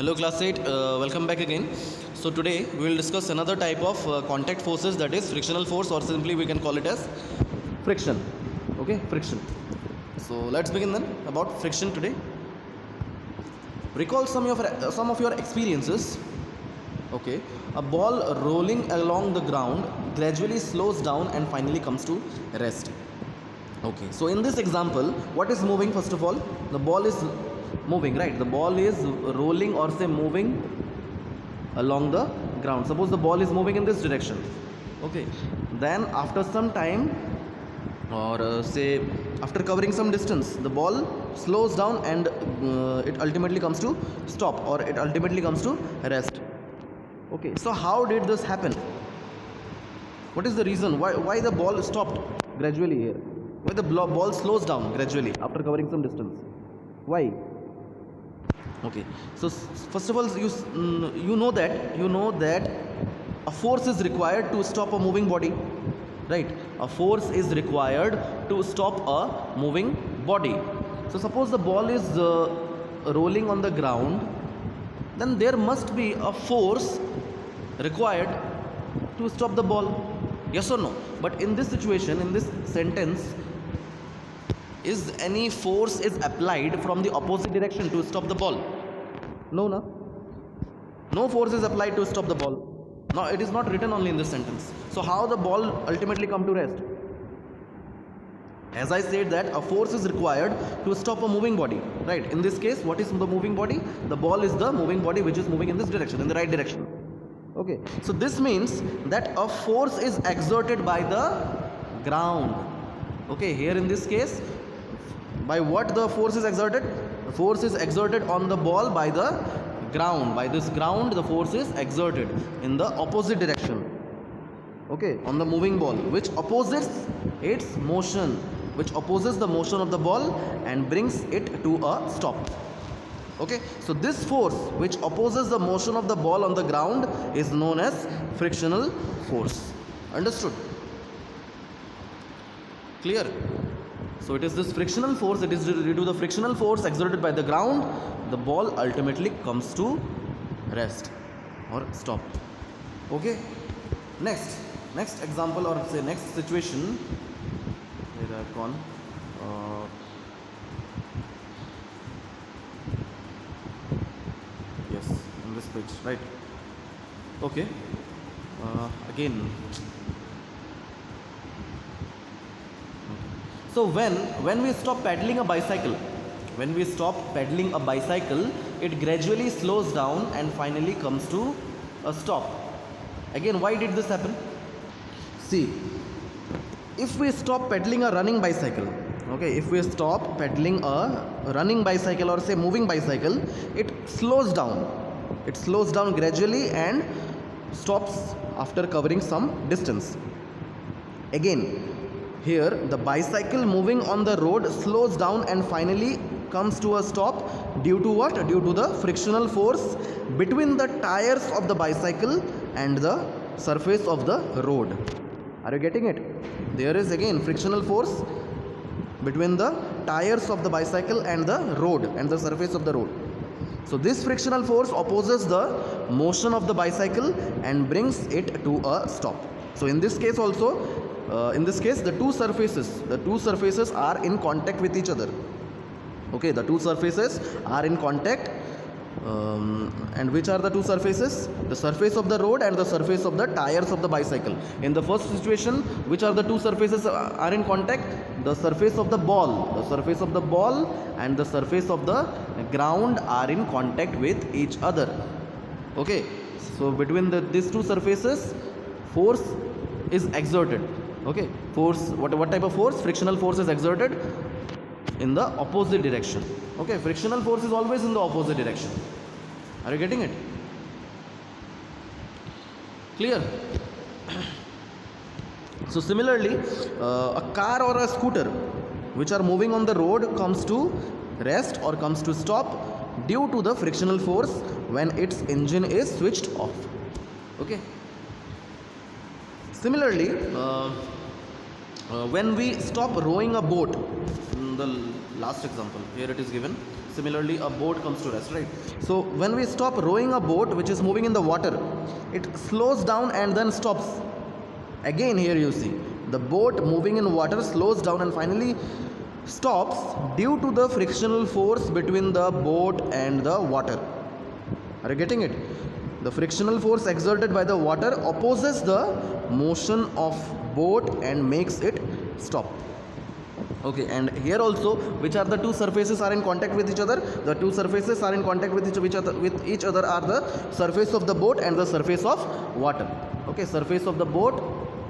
Hello class 8, welcome back again. So today we will discuss another type of contact forces, that is frictional force, or simply we can call it as friction. Okay, friction. So let's begin then about friction today. Recall some of your experiences. Okay, a ball rolling along the ground gradually slows down and finally comes to rest. Okay, so in this example, what is moving? First of all, the ball is moving, right? The ball is rolling, or say moving along the ground. Suppose the ball is moving in this direction. Okay, then after some time, or say after covering some distance, the ball slows down and it ultimately comes to stop, or it ultimately comes to rest. Okay, so how did this happen? What is the reason why the ball stopped gradually here? Why the ball slows down gradually after covering some distance? Why? Okay, so first of all, you know that a force is required to stop a moving body, right? A force is required to stop a moving body. So suppose the ball is rolling on the ground, then there must be a force required to stop the ball. Yes or no? But in this situation, in this sentence, is any force is applied from the opposite direction to stop the ball? No, no force is applied to stop the ball. No, it is not written only in this sentence. So how the ball ultimately come to rest? As I said that a force is required to stop a moving body, right? In this case, what is the moving body? The ball is the moving body which is moving in this direction, in the right direction. Okay, so this means that a force is exerted by the ground. Okay, here in this case, by what the force is exerted? The force is exerted on the ball by the ground. By this ground, the force is exerted in the opposite direction. Okay, on the moving ball, which opposes its motion, which opposes the motion of the ball and brings it to a stop. Okay, so this force which opposes the motion of the ball on the ground is known as frictional force. Understood? Clear? So it is this frictional force, it is due to the frictional force exerted by the ground, the ball ultimately comes to rest or stop. Okay, next example, or say next situation. Where I have gone. Yes, on this page, right? Okay, again. So when we stop pedaling a bicycle, it gradually slows down and finally comes to a stop. Again, why did this happen? See, if we stop pedaling a running bicycle, okay, if we stop pedaling a running bicycle, or say moving bicycle, it slows down. It slows down gradually and stops after covering some distance. Again, here the bicycle moving on the road slows down and finally comes to a stop due to what? Due to the frictional force between the tires of the bicycle and the surface of the road. Are you getting it? There is again frictional force between the tires of the bicycle and the road and the surface of the road. So this frictional force opposes the motion of the bicycle and brings it to a stop. So in this case also, the two surfaces are in contact with each other. Okay, the two surfaces are in contact, and which are the two surfaces? The surface of the road and the surface of the tires of the bicycle. In the first situation, which are the two surfaces are in contact? The surface of the ball and the surface of the ground are in contact with each other. Okay, so between these two surfaces, force is exerted. Okay, force, what type of force? Frictional force is exerted in the opposite direction. Okay, frictional force is always in the opposite direction. Are you getting it? Clear? So similarly, a car or a scooter which are moving on the road comes to rest or comes to stop due to the frictional force when its engine is switched off. Okay. Similarly, when we stop rowing a boat, in the last example, here it is given, Similarly, a boat comes to rest, right? So when we stop rowing a boat which is moving in the water, it slows down and then stops. Again, here you see the boat moving in water slows down and finally stops due to the frictional force between the boat and the water. Are you getting it? The frictional force exerted by the water opposes the motion of boat and makes it stop. Okay, and here also, which are the two surfaces are in contact with each other? The two surfaces are in contact with each other are the surface of the boat and the surface of water. Okay, surface of the boat,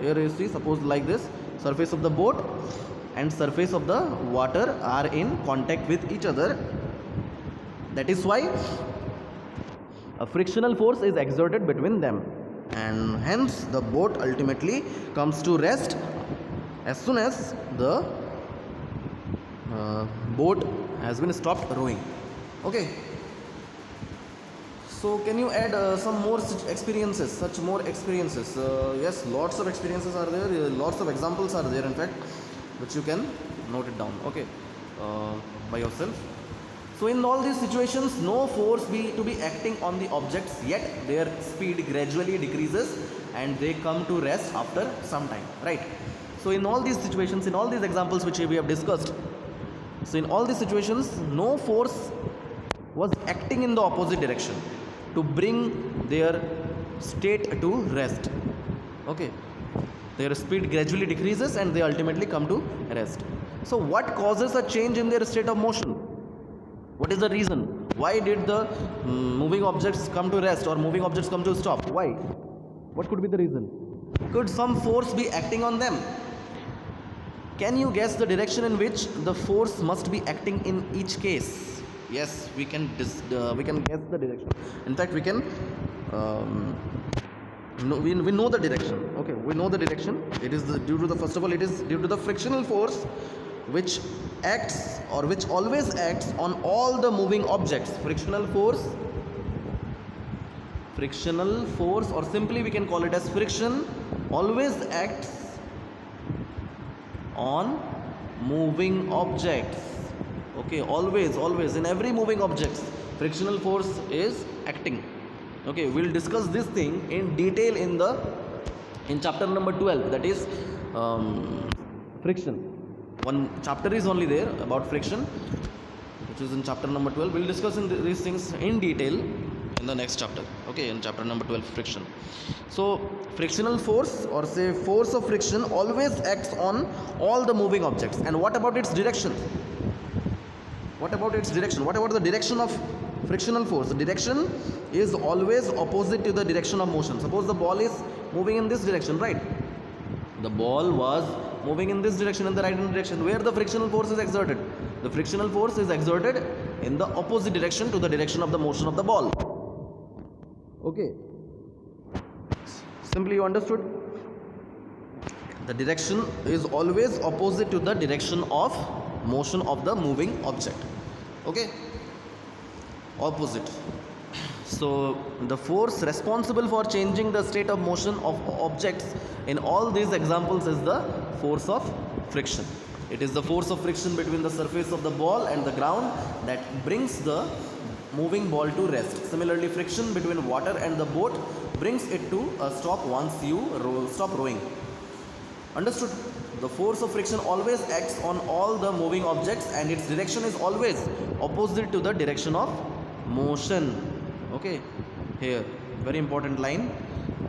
here you see, suppose like this, surface of the boat and surface of the water are in contact with each other. That is why a frictional force is exerted between them, and hence the boat ultimately comes to rest as soon as the boat has been stopped rowing. Okay, so can you add some more such more experiences? Yes, lots of experiences are there, lots of examples are there in fact, which you can note it down, okay, by yourself. So in all these situations, no force to be acting on the objects, yet their speed gradually decreases and they come to rest after some time, right? So in all these situations, in all these examples which we have discussed, so in all these situations, no force was acting in the opposite direction to bring their state to rest. Okay, their speed gradually decreases and they ultimately come to rest. So what causes a change in their state of motion? What is the reason? Why did the moving objects come to rest or moving objects come to stop? Why? What could be the reason? Could some force be acting on them? Can you guess the direction in which the force must be acting in each case? Yes, we can guess the direction. In fact, we can we know the direction. Okay, we know the direction. It is due to the, first of all, it is due to the frictional force which acts or which always acts on all the moving objects. Frictional force, or simply we can call it as friction, always acts on moving objects. Okay, always in every moving objects, frictional force is acting. Okay, we'll discuss this thing in detail in chapter number 12, that is friction. One chapter is only there about friction, which is in chapter number 12. We'll discuss these things in detail in the next chapter. Okay, in chapter number 12, friction. So frictional force, or say force of friction, always acts on all the moving objects. And what about its direction? What about the direction of frictional force? The direction is always opposite to the direction of motion. Suppose the ball is moving in this direction, right? The ball was moving in this direction, in the right hand direction. Where the frictional force is exerted? The frictional force is exerted in the opposite direction to the direction of the motion of the ball. Okay, simply you understood? The direction is always opposite to the direction of motion of the moving object. Okay, opposite. So the force responsible for changing the state of motion of objects in all these examples is the force of friction. It is the force of friction between the surface of the ball and the ground that brings the moving ball to rest. Similarly, friction between water and the boat brings it to a stop once you stop rowing. Understood? The force of friction always acts on all the moving objects and its direction is always opposite to the direction of motion. Okay, here, very important line.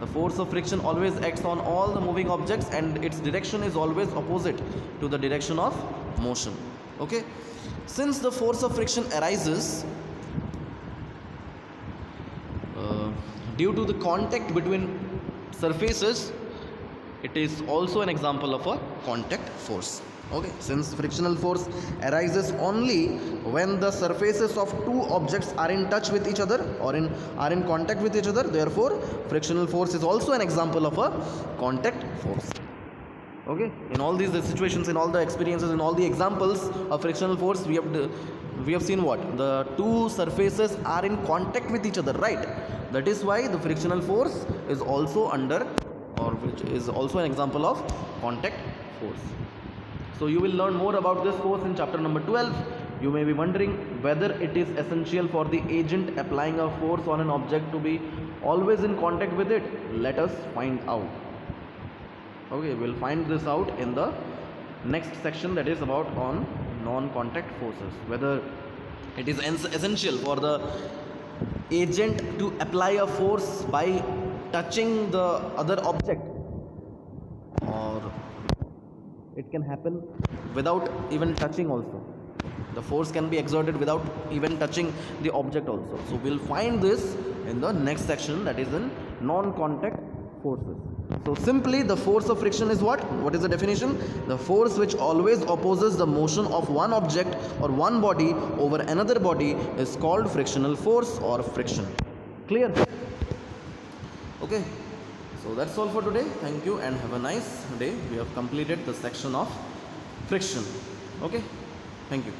The force of friction always acts on all the moving objects and its direction is always opposite to the direction of motion. Okay, since the force of friction arises due to the contact between surfaces, it is also an example of a contact force. Okay, since frictional force arises only when the surfaces of two objects are in touch with each other or are in contact with each other, therefore frictional force is also an example of a contact force. Okay, in all these situations, in all the experiences, in all the examples of frictional force, we have seen what? The two surfaces are in contact with each other, right? That is why the frictional force is also which is also an example of contact force. So you will learn more about this course in chapter number 12. You may be wondering whether it is essential for the agent applying a force on an object to be always in contact with it. Let us find out. Okay, we'll find this out in the next section, that is about on non-contact forces, whether it is essential for the agent to apply a force by touching the other object, or it can happen without even touching also. The force can be exerted without even touching the object also. So we'll find this in the next section, that is in non-contact forces. So simply, the force of friction is what? What is the definition? The force which always opposes the motion of one object or one body over another body is called frictional force or friction. Clear? Okay. So that's all for today. Thank you and have a nice day. We have completed the section of friction. Okay. Thank you.